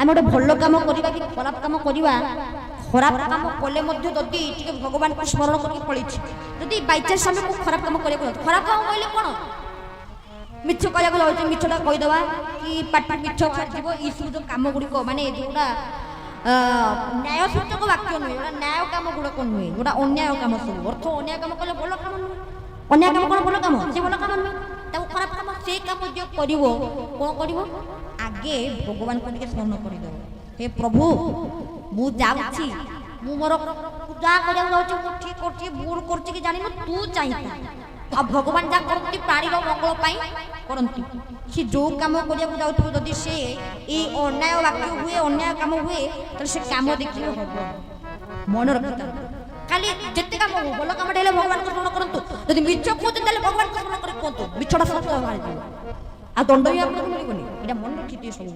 आम गोटे भल कम करवा कि खराब कम करवा खराब कम कले जदि भगवान को स्मरण करके पड़ी जदि बाइचान्स आम को खराब कम कर खराब कम कहले कौन मिछ कहला जाऊँ मिछटा कहीदेवा कि पाटी मिछ बाहर ये सब जो कम गुड़िक मानने जोड़ा न्याय सूचक वाक्य नुहे जोड़ा न्याय कम गुड़ाक नुहे जोड़ा अन्याय कम सब अर्थ अन्याय कम कले भल कम नुहे अन्याय कम कौन भल कम से भल कम नुहे खराब कम से कम जो कर कौन कर आगे भगवान को टे स्मरण करदे हे प्रभु मु जाऊँगी मु मोर पूजा करा ठीक कर भूल कर जानी तू चाहिए आ भगवान जहाँ करती प्राणीर मंगल करती सी जो कम करा जाऊँ जदि से ये अन्याय वाक्य हुए अन्याय कम हुए तो से कम देखिए भगवान मन रखता खाली जिते कम हो भल कम भगवान को स्मरण करूँ जब मिछ कहते भगवान को स्मरण कर कहतु मिछटा सब बाहर आ दंड भी आपको मिलबनी यहाँ मन रखी सब